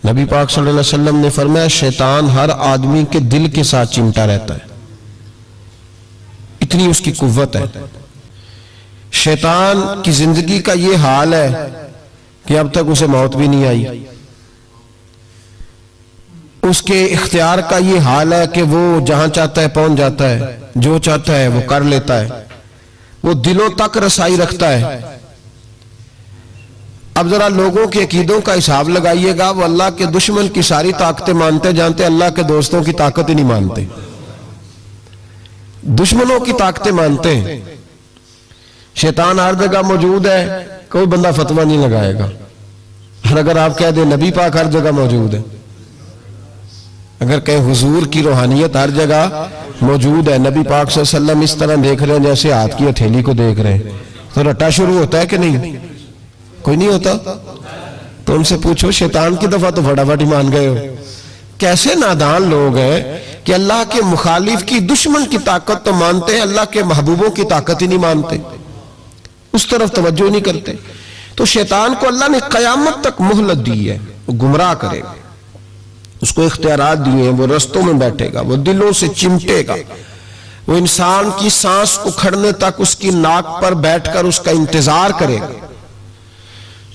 نبی پاک صلی اللہ علیہ وسلم نے فرمایا شیطان ہر آدمی کے دل کے ساتھ چمٹا رہتا ہے، اتنی اس کی قوت ہے۔ شیطان کی زندگی کا یہ حال ہے کہ اب تک اسے موت بھی نہیں آئی۔ اس کے اختیار کا یہ حال ہے کہ وہ جہاں چاہتا ہے پہنچ جاتا ہے، جو چاہتا ہے وہ کر لیتا ہے، وہ دلوں تک رسائی رکھتا ہے۔ اب ذرا لوگوں کے عقیدوں کا حساب لگائیے گا، وہ اللہ کے دشمن کی ساری طاقتیں مانتے جانتے، اللہ کے دوستوں کی طاقت ہی نہیں مانتے، دشمنوں کی طاقتیں مانتے ہیں۔ شیطان ہر جگہ موجود ہے، کوئی بندہ فتویٰ نہیں لگائے گا۔ اور اگر آپ کہہ دیں نبی پاک ہر جگہ موجود ہے، اگر کہیں حضور کی روحانیت ہر جگہ موجود ہے، نبی پاک صلی اللہ علیہ وسلم اس طرح دیکھ رہے ہیں جیسے ہاتھ کی ہتھیلی کو دیکھ رہے ہیں، تو رٹا شروع ہوتا ہے کہ نہیں؟ کوئی نہیں ہوتا؟ تو ان سے پوچھو شیطان کی دفعہ تو فٹافٹ ہی مان گئے ہو۔ کیسے نادان لوگ ہیں کہ اللہ کے مخالف کی دشمن کی طاقت تو مانتے ہیں، اللہ کے محبوبوں کی طاقت ہی نہیں مانتے، اس طرف توجہ نہیں کرتے۔ تو شیطان کو اللہ نے قیامت تک مہلت دی ہے، وہ گمراہ کرے گا، اس کو اختیارات دیے ہیں، وہ رستوں میں بیٹھے گا، وہ دلوں سے چمٹے گا، وہ انسان کی سانس اکھڑنے تک اس کی ناک پر بیٹھ کر اس کا انتظار کرے گا۔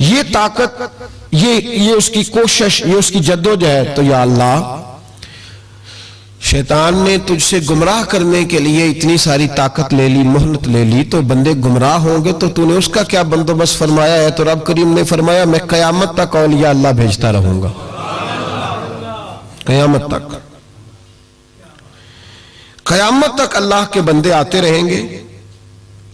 یہ طاقت، یہ اس کی کوشش، یہ اس کی جدوجہد۔ تو یا اللہ، شیطان نے تجھ سے گمراہ کرنے کے لیے اتنی ساری طاقت لے لی، مہلت لے لی، تو بندے گمراہ ہوں گے تو تو نے اس کا کیا بندوبست فرمایا ہے؟ تو رب کریم نے فرمایا میں قیامت تک اولیاء اللہ بھیجتا رہوں گا، قیامت تک، قیامت تک اللہ کے بندے آتے رہیں گے،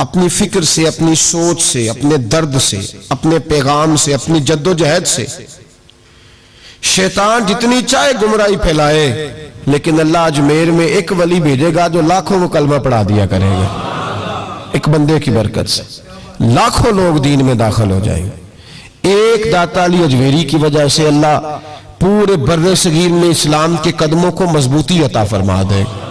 اپنی فکر سے، اپنی سوچ سے، اپنے درد سے، اپنے پیغام سے، اپنی جدوجہد سے۔ شیطان جتنی چاہے گمراہی پھیلائے، لیکن اللہ اجمیر میں ایک ولی بھیجے گا جو لاکھوں کو کلمہ پڑھا دیا کرے گا، ایک بندے کی برکت سے لاکھوں لوگ دین میں داخل ہو جائیں گے۔ ایک داتا علی اجمیری کی وجہ سے اللہ پورے بر صغیر میں اسلام کے قدموں کو مضبوطی عطا فرما دے گا۔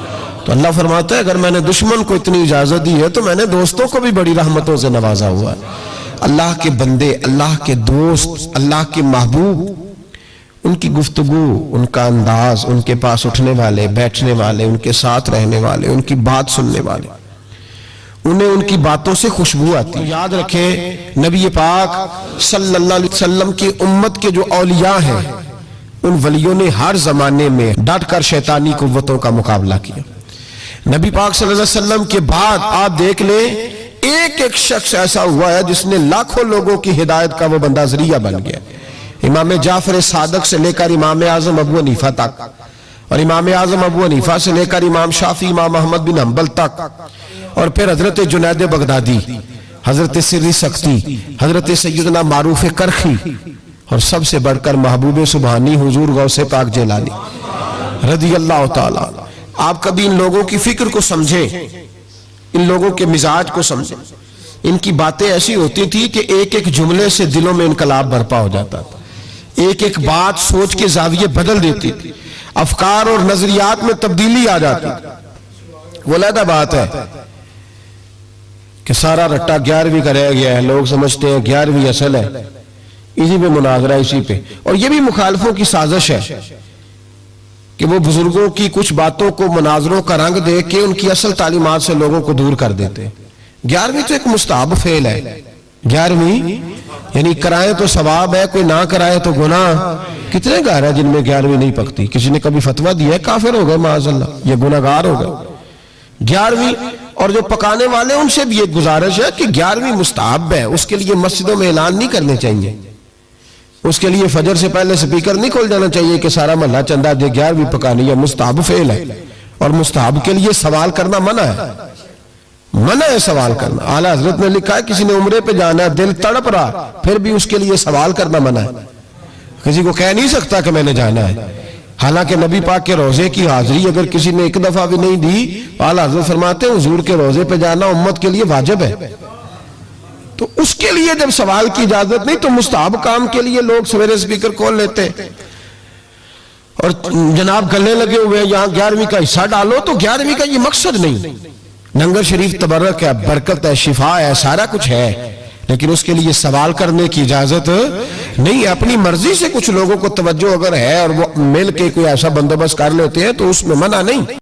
تو اللہ فرماتا ہے اگر میں نے دشمن کو اتنی اجازت دی ہے تو میں نے دوستوں کو بھی بڑی رحمتوں سے نوازا ہوا ہے۔ اللہ کے بندے، اللہ کے دوست، اللہ کے محبوب، ان کی گفتگو، ان کا انداز، ان کے پاس اٹھنے والے، بیٹھنے والے، ان کے ساتھ رہنے والے، ان کی بات سننے والے، انہیں ان کی باتوں سے خوشبو آتی ہے۔ یاد رکھیں نبی پاک صلی اللہ علیہ وسلم کی امت کے جو اولیاء ہیں، ان ولیوں نے ہر زمانے میں ڈٹ کر شیطانی قوتوں کا مقابلہ کیا۔ نبی پاک صلی اللہ علیہ وسلم کے بعد آپ دیکھ لیں ایک ایک شخص ایسا ہوا ہے جس نے لاکھوں لوگوں کی ہدایت کا وہ بندہ ذریعہ بن گیا۔ امام جعفر صادق سے لے کر امام اعظم ابو حنیفہ تک، اور امام اعظم ابو حنیفہ سے لے کر امام شافعی، امام احمد بن حنبل تک، اور پھر حضرت جنید بغدادی، حضرت سری سختی، حضرت سیدنا معروف کرخی، اور سب سے بڑھ کر محبوب سبحانی حضور غوث پاک جیلانی رضی اللہ تعالیٰ۔ آپ کبھی ان لوگوں کی فکر کو سمجھیں، ان لوگوں کے مزاج کو سمجھیں۔ ان کی باتیں ایسی ہوتی تھی کہ ایک ایک جملے سے دلوں میں انقلاب برپا ہو جاتا تھا، ایک ایک بات سوچ کے زاویے بدل دیتی تھی، افکار اور نظریات میں تبدیلی آ جاتی تھی۔ وہ علیحدہ بات ہے کہ سارا رٹا 11ویں کا رہ گیا ہے، لوگ سمجھتے ہیں 11ویں اصل ہے، اسی پہ مناظرہ، اسی پہ۔ اور یہ بھی مخالفوں کی سازش ہے کہ وہ بزرگوں کی کچھ باتوں کو مناظروں کا رنگ دے کے ان کی اصل تعلیمات سے لوگوں کو دور کر دیتے ہیں۔ 11ویں تو ایک مستحب فعل ہے، 11ویں یعنی کرائے تو ثواب ہے، کوئی نہ کرائے تو گناہ۔ کتنے گھر ہیں جن میں 11ویں نہیں پکتی؟ کسی نے کبھی فتویٰ دیا ہے کافر ہو گئے معاذ اللہ، یہ گناہگار ہو گئے۔ 11ویں، اور جو پکانے والے ان سے بھی ایک گزارش ہے کہ 11ویں مستحب ہے، اس کے لیے مسجدوں میں اعلان نہیں کرنے چاہیے، اس کے لیے فجر سے پہلے سپیکر نہیں کھول جانا چاہیے کہ سارا محلہ چندہ دے، 11ویں پکانی ہے، مستحب فعل ہے۔ اور مستحب کے لیے سوال کرنا منع ہے، منع ہے سوال کرنا۔ اعلیٰ حضرت نے لکھا ہے کسی نے عمرے پہ جانا ہے، دل تڑپ رہا، پھر بھی اس کے لیے سوال کرنا منع ہے۔ کسی کو کہہ نہیں سکتا کہ میں نے جانا ہے، حالانکہ نبی پاک کے روزے کی حاضری اگر کسی نے ایک دفعہ بھی نہیں دی، اعلیٰ حضرت فرماتے ہیں حضور کے روزے پہ جانا امت کے لیے واجب ہے۔ تو اس کے لیے جب سوال کی اجازت نہیں تو مستحب کام کے لیے لوگ سویرے سپیکر کھول لیتے اور جناب گلنے لگے ہوئے یہاں 11ویں کا حصہ ڈالو، تو 11ویں کا یہ مقصد نہیں۔ لنگر شریف تبرک ہے، برکت ہے، شفا ہے، سارا کچھ ہے، لیکن اس کے لیے سوال کرنے کی اجازت نہیں ہے. اپنی مرضی سے کچھ لوگوں کو توجہ اگر ہے اور وہ مل کے کوئی ایسا بندوبست کر لیتے ہیں تو اس میں منع نہیں.